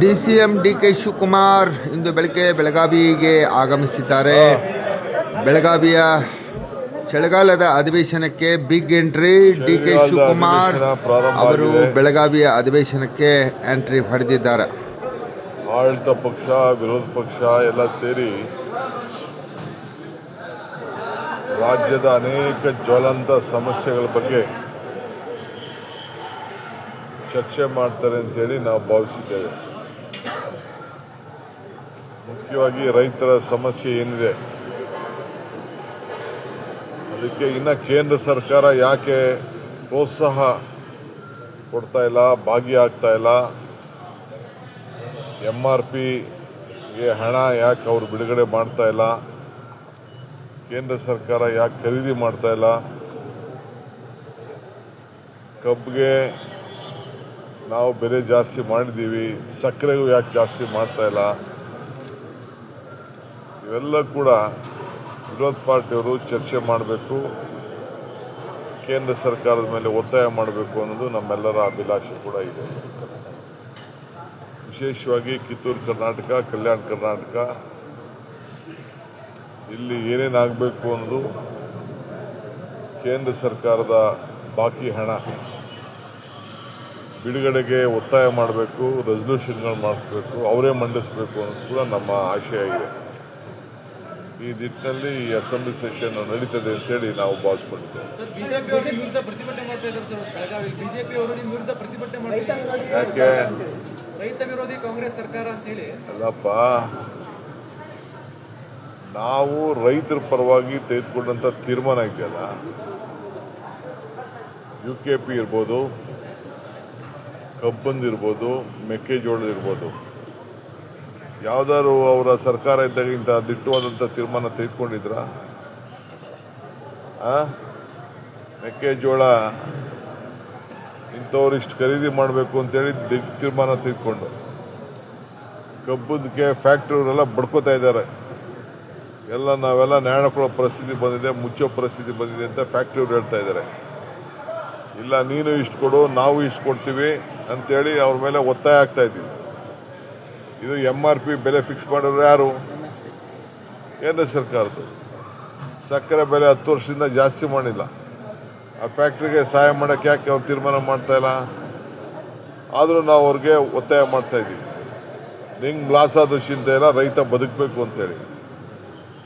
DCM DK Shivakumar ಇಂದು ಬೆಳಗ್ಗೆ ಬೆಳಗಾವಿಗೆ ಆಗಮಿಸಿದ್ದಾರೆ. ಬೆಳಗಾವಿಯ ಚಳಿಗಾಲದ ಅಧಿವೇಶನಕ್ಕೆ ಬಿಗ್ ಎಂಟ್ರಿ. ಡಿಕೆ ಶಿವಕುಮಾರ್ ಅವರು ಬೆಳಗಾವಿಯ ಅಧಿವೇಶನಕ್ಕೆ ಎಂಟ್ರಿ ಹೊಡೆದಿದ್ದಾರೆ. ಆಡಳಿತ ಪಕ್ಷ ವಿರೋಧ ಪಕ್ಷ ಎಲ್ಲ ಸೇರಿ ರಾಜ್ಯದ ಅನೇಕ ಜ್ವಲಂತ ಸಮಸ್ಯೆಗಳ ಬಗ್ಗೆ ಚರ್ಚೆ ಮಾಡ್ತಾರೆ ಅಂತೇಳಿ ನಾವು ಭಾವಿಸಿದ್ದೇವೆ. ಮುಖ್ಯವಾಗಿ ರೈತರ ಸಮಸ್ಯೆ ಏನಿದೆ ಅದಕ್ಕೆ ಇನ್ನು ಕೇಂದ್ರ ಸರ್ಕಾರ ಯಾಕೆ ಪ್ರೋತ್ಸಾಹ ಕೊಡ್ತಾ ಇಲ್ಲ, ಭಾಗಿಯಾಗ್ತಾ ಇಲ್ಲ, MRPಗೆ ಹಣ ಯಾಕೆ ಅವರು ಬಿಡುಗಡೆ ಮಾಡ್ತಾ ಇಲ್ಲ, ಕೇಂದ್ರ ಸರ್ಕಾರ ಯಾಕೆ ಖರೀದಿ ಮಾಡ್ತಾ ಇಲ್ಲ, ಕಬ್ಬಿಗೆ ನಾವು ಬೆಲೆ ಜಾಸ್ತಿ ಮಾಡಿದ್ದೀವಿ, ಸಕ್ಕರೆಗೂ ಯಾಕೆ ಜಾಸ್ತಿ ಮಾಡ್ತಾ ಇಲ್ಲ, ಇವೆಲ್ಲ ಕೂಡ ವಿರೋಧ ಪಾರ್ಟಿಯವರು ಚರ್ಚೆ ಮಾಡಬೇಕು, ಕೇಂದ್ರ ಸರ್ಕಾರದ ಮೇಲೆ ಒತ್ತಾಯ ಮಾಡಬೇಕು ಅನ್ನೋದು ನಮ್ಮೆಲ್ಲರ ಅಭಿಲಾಷೆ ಕೂಡ ಇದೆ. ವಿಶೇಷವಾಗಿ ಕಿತ್ತೂರು ಕರ್ನಾಟಕ, ಕಲ್ಯಾಣ ಕರ್ನಾಟಕ ಇಲ್ಲಿ ಏನೇನಾಗಬೇಕು ಅನ್ನೋದು ಕೇಂದ್ರ ಸರ್ಕಾರದ ಬಾಕಿ ಹಣ ಬಿಡುಗಡೆಗೆ ಒತ್ತಾಯ ಮಾಡಬೇಕು, ರೆಸಲ್ಯೂಷನ್ಗಳು ಮಾಡಿಸ್ಬೇಕು, ಅವರೇ ಮಂಡಿಸಬೇಕು ಅನ್ನೋದು ಕೂಡ ನಮ್ಮ ಆಶಯ ಇದೆ. ಈ ನಿಟ್ಟಿನಲ್ಲಿ ಈ ಅಸೆಂಬ್ಲಿ ಸೆಷನ್ ನಡೀತದೆ ಅಂತೇಳಿ ನಾವು ಭಾವಿಸ್ಕೊಂಡಿದ್ದೇವೆ. ಯಾಕೆ ರೈತ ವಿರೋಧಿ ಕಾಂಗ್ರೆಸ್ ಸರ್ಕಾರ ಅಂತ ಹೇಳಿ ಅಲ್ಲಪ್ಪ, ನಾವು ರೈತರ ಪರವಾಗಿ ತೆಗೆದುಕೊಂಡಂಥ ತೀರ್ಮಾನ ಇದೆಯಲ್ಲ, UKP ಇರ್ಬೋದು, ಕಬ್ಬಂದಿರ್ಬೋದು, ಮೆಕ್ಕೆಜೋಳದಿರ್ಬೋದು, ಯಾವ್ದಾದ್ರು ಅವರ ಸರ್ಕಾರ ಇದ್ದಾಗ ಇಂಥ ದಿಟ್ಟವಾದಂಥ ತೀರ್ಮಾನ ತೆಗೆದುಕೊಂಡಿದ್ರ? ಮೆಕ್ಕೆಜೋಳ ಇಂಥವ್ರು ಇಷ್ಟು ಖರೀದಿ ಮಾಡಬೇಕು ಅಂತೇಳಿ ತೀರ್ಮಾನ ತೆಗೆದುಕೊಂಡು ಕಬ್ಬದಕ್ಕೆ ಫ್ಯಾಕ್ಟ್ರಿಯವರೆಲ್ಲ ಬಡ್ಕೋತಾ ಇದ್ದಾರೆ. ನಾವೆಲ್ಲ ನ್ಯಾಯ ಕೊಡೋ ಪರಿಸ್ಥಿತಿ ಬಂದಿದೆ, ಮುಚ್ಚೋ ಪರಿಸ್ಥಿತಿ ಬಂದಿದೆ ಅಂತ ಫ್ಯಾಕ್ಟ್ರಿಯವ್ರು ಹೇಳ್ತಾ ಇದ್ದಾರೆ. ಇಲ್ಲ, ನೀನು ಇಷ್ಟು ಕೊಡು, ನಾವು ಇಷ್ಟು ಕೊಡ್ತೀವಿ ಅಂತೇಳಿ ಅವ್ರ ಮೇಲೆ ಒತ್ತಾಯ ಆಗ್ತಾ ಇದ್ದೀವಿ. ಇದು MRP ಬೆಲೆ ಫಿಕ್ಸ್ ಮಾಡೋರು ಯಾರು? ಕೇಂದ್ರ ಸರ್ಕಾರದ್ದು. ಸಕ್ಕರೆ ಬೆಲೆ 10 ವರ್ಷದಿಂದ ಜಾಸ್ತಿ ಮಾಡಿಲ್ಲ. ಆ ಫ್ಯಾಕ್ಟ್ರಿಗೆ ಸಹಾಯ ಮಾಡೋಕ್ಕೆ ಯಾಕೆ ಅವ್ರು ತೀರ್ಮಾನ ಮಾಡ್ತಾ ಇಲ್ಲ? ಆದರೂ ನಾವು ಅವ್ರಿಗೆ ಒತ್ತಾಯ ಮಾಡ್ತಾ ಇದ್ದೀವಿ. ನಿಂಗೆ ಲಾಸ್ ಆದ ಚಿಂತೆ ಇಲ್ಲ, ರೈತ ಬದುಕಬೇಕು ಅಂತೇಳಿ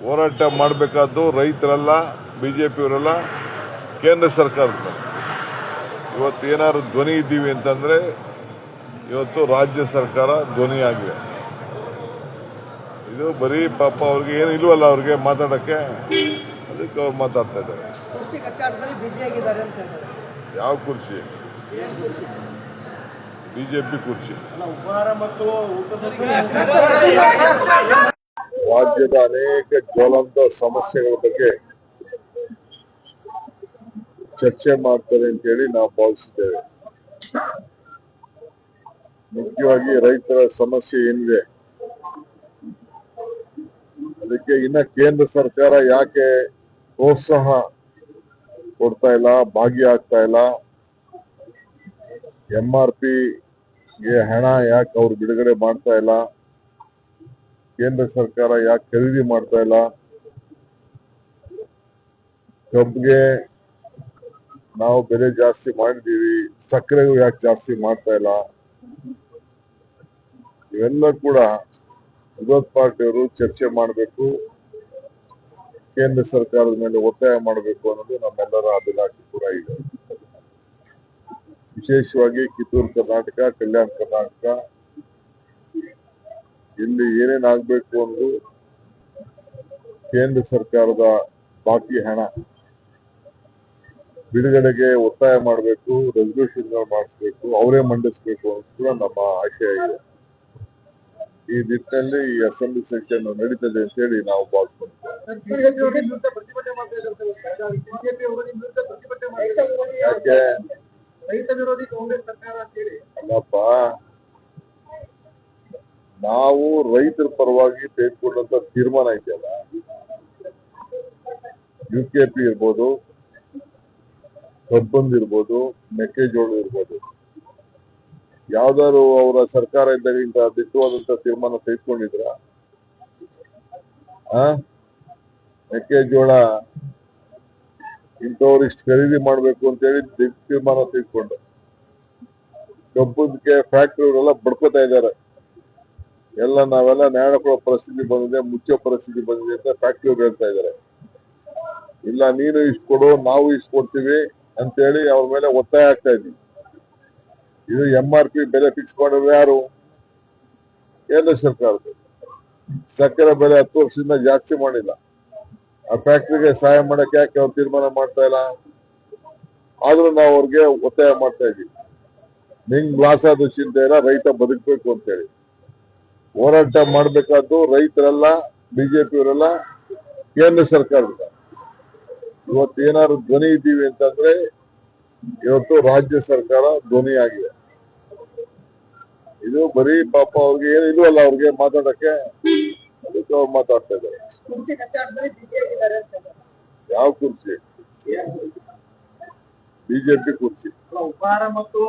ಹೋರಾಟ ಮಾಡಬೇಕಾದ್ದು ರೈತರೆಲ್ಲ, BJPಯವರೆಲ್ಲ, ಕೇಂದ್ರ ಸರ್ಕಾರದ. ಇವತ್ತು ಏನಾದ್ರು ಧ್ವನಿ ಇದ್ದೀವಿ ಅಂತಂದರೆ ಇವತ್ತು ರಾಜ್ಯ ಸರ್ಕಾರ ಧ್ವನಿಯಾಗಿದೆ. ಇದು ಬರೀ ಪಾಪ ಅವ್ರಿಗೆ ಏನು ಇಲ್ವಲ್ಲ, ಅವ್ರಿಗೆ ಮಾತಾಡೋಕ್ಕೆ, ಅದಕ್ಕೆ ಅವ್ರು ಮಾತಾಡ್ತಾ ಇದ್ದಾರೆ. ಯಾವ ಕುರ್ಚಿ? BJP ಕುರ್ಚಿ. ರಾಜ್ಯದ ಅನೇಕ ಜ್ವಲಂತ ಸಮಸ್ಯೆಗಳ ಬಗ್ಗೆ ಚರ್ಚೆ ಮಾಡ್ತಾರೆ ಅಂತೇಳಿ ನಾವು ಭಾವಿಸಿದ್ದೇವೆ. ಮುಖ್ಯವಾಗಿ ರೈತರ ಸಮಸ್ಯೆ ಏನಿದೆ ಅದಕ್ಕೆ ಇನ್ನ ಕೇಂದ್ರ ಸರ್ಕಾರ ಯಾಕೆ ಪ್ರೋತ್ಸಾಹ ಕೊಡ್ತಾ ಇಲ್ಲ, ಭಾಗಿಯಾಗ್ತಾ ಇಲ್ಲ, MRPಗೆ ಹಣ ಯಾಕೆ ಅವ್ರು ಬಿಡುಗಡೆ ಮಾಡ್ತಾ ಇಲ್ಲ, ಕೇಂದ್ರ ಸರ್ಕಾರ ಯಾಕೆ ಖರೀದಿ ಮಾಡ್ತಾ ಇಲ್ಲ, ಕಬ್ಬಿಗೆ ನಾವು ಬೆಲೆ ಜಾಸ್ತಿ ಮಾಡಿದ್ದೀವಿ, ಸಕ್ಕರೆಗೂ ಯಾಕೆ ಜಾಸ್ತಿ ಮಾಡ್ತಾ ಇಲ್ಲ, ಇವೆಲ್ಲ ಕೂಡ ವಿರೋಧ ಪಾರ್ಟಿಯವರು ಚರ್ಚೆ ಮಾಡಬೇಕು, ಕೇಂದ್ರ ಸರ್ಕಾರದ ಮೇಲೆ ಒತ್ತಾಯ ಮಾಡಬೇಕು ಅನ್ನೋದು ನಮ್ಮೆಲ್ಲರ ಅಭಿಲಾಷೆ ಕೂಡ ಇದೆ. ವಿಶೇಷವಾಗಿ ಕಿತ್ತೂರು ಕರ್ನಾಟಕ, ಕಲ್ಯಾಣ ಕರ್ನಾಟಕ ಇಲ್ಲಿ ಏನೇನಾಗಬೇಕು ಅನ್ನೋದು ಕೇಂದ್ರ ಸರ್ಕಾರದ ಬಾಕಿ ಹಣ ಬಿಡುಗಡೆಗೆ ಒತ್ತಾಯ ಮಾಡಬೇಕು, ರೆಸಲ್ಯೂಷನ್ಗಳು ಮಾಡಿಸ್ಬೇಕು, ಅವರೇ ಮಂಡಿಸಬೇಕು ಅನ್ನೋದು ಕೂಡ ನಮ್ಮ ಆಶಯ ಇದೆ. ಈ ನಿಟ್ಟಿನಲ್ಲಿ ಈ ಅಸೆಂಬ್ಲಿ ಸೆಷನ್ ನಡೀತದೆ ಅಂತೇಳಿ ನಾವು ಭಾವಿಸ್ಕೊಂಡಿದ್ದೇವೆ. ಯಾಕೆ ರೈತ ವಿರೋಧಿ ಕಾಂಗ್ರೆಸ್ ಸರ್ಕಾರ ಅಂತ ಹೇಳಿ ಅಲ್ಲಪ್ಪ, ನಾವು ರೈತರ ಪರವಾಗಿ ತೆಗೆದುಕೊಂಡಂತ ತೀರ್ಮಾನ ಇದೆಯಲ್ಲ, UKP ಇರ್ಬೋದು, ಕಬ್ಬಂದಿರ್ಬೋದು, ಮೆಕ್ಕೆಜೋಳ ಇರ್ಬೋದು, ಯಾವ್ದಾದ್ರು ಅವರ ಸರ್ಕಾರ ಇದ್ದಾಗ ಇಂತ ದಿಟ್ಟವಾದಂತ ತೀರ್ಮಾನ ತೆಗೆದುಕೊಂಡಿದ್ರ ಮೆಕ್ಕೆಜೋಳ ಇಂಥವ್ರು ಇಷ್ಟು ಖರೀದಿ ಮಾಡ್ಬೇಕು ಅಂತೇಳಿ ತೀರ್ಮಾನ ತೆಗೆದುಕೊಂಡು ಕಬ್ಬುಗೆ ಫ್ಯಾಕ್ಟರಿಯವರೆಲ್ಲ ಬಡ್ಕೋತಾ ಇದ್ದಾರೆ. ಎಲ್ಲ ನಾವೆಲ್ಲ ನ್ಯಾಯ ಕೊಡೋ ಪರಿಸ್ಥಿತಿ ಬಂದಿದೆ, ಮುಚ್ಚೋ ಪರಿಸ್ಥಿತಿ ಬಂದಿದೆ ಅಂತ ಫ್ಯಾಕ್ಟರಿಯವ್ರು ಹೇಳ್ತಾ ಇದ್ದಾರೆ. ಇಲ್ಲ ನೀನು ಇಷ್ಟು ಕೊಡು, ನಾವು ಇಷ್ಟು ಕೊಡ್ತೀವಿ ಅಂತೇಳಿ ಅವ್ರ ಮೇಲೆ ಒತ್ತಾಯ ಆಗ್ತಾ ಇದ್ವಿ. ಇದು MRP ಬೆಲೆ ಫಿಕ್ಸ್ ಮಾಡೋದು ಯಾರು? ಕೇಂದ್ರ ಸರ್ಕಾರದ. ಸಕ್ಕರೆ ಬೆಲೆ 10 ವರ್ಷದಿಂದ ಜಾಸ್ತಿ ಮಾಡಿಲ್ಲ. ಆ ಫ್ಯಾಕ್ಟರಿಗೆ ಸಹಾಯ ಮಾಡಕ್ಕೆ ಯಾಕೆ ಅವ್ರು ತೀರ್ಮಾನ ಮಾಡ್ತಾ ಇಲ್ಲ? ಆದ್ರೂ ನಾವು ಅವ್ರಿಗೆ ಒತ್ತಾಯ ಮಾಡ್ತಾ ಇದ್ವಿ. ನಿಂಗ್ ಲಾಸ್ ಆದ ಚಿಂತೆ ಇಲ್ಲ, ರೈತ ಬದುಕಬೇಕು ಅಂತೇಳಿ ಹೋರಾಟ ಮಾಡ್ಬೇಕಾದ್ದು ರೈತರೆಲ್ಲ, ಬಿಜೆಪಿಯವರೆಲ್ಲ, ಕೇಂದ್ರ ಸರ್ಕಾರದ. ಇವತ್ತು ಏನಾದ್ರು ಧ್ವನಿ ಇದ್ದೀವಿ ಅಂತಂದ್ರೆ ಇವತ್ತು ರಾಜ್ಯ ಸರ್ಕಾರ ಧ್ವನಿ ಆಗಿದೆ. ಇದು ಬರೀ ಪಾಪ ಅವ್ರಿಗೆ ಏನು ಇಲ್ವಲ್ಲ, ಅವ್ರಿಗೆ ಮಾತಾಡಕ್ಕೆ, ಅದಕ್ಕೆ ಅವ್ರು ಮಾತಾಡ್ತಾ ಇದ್ದಾರೆ. ಯಾವ ಕುರ್ಚಿ? ಬಿಜೆಪಿ ಕುರ್ಚಿ. ಉಪಹಾರ ಮತ್ತು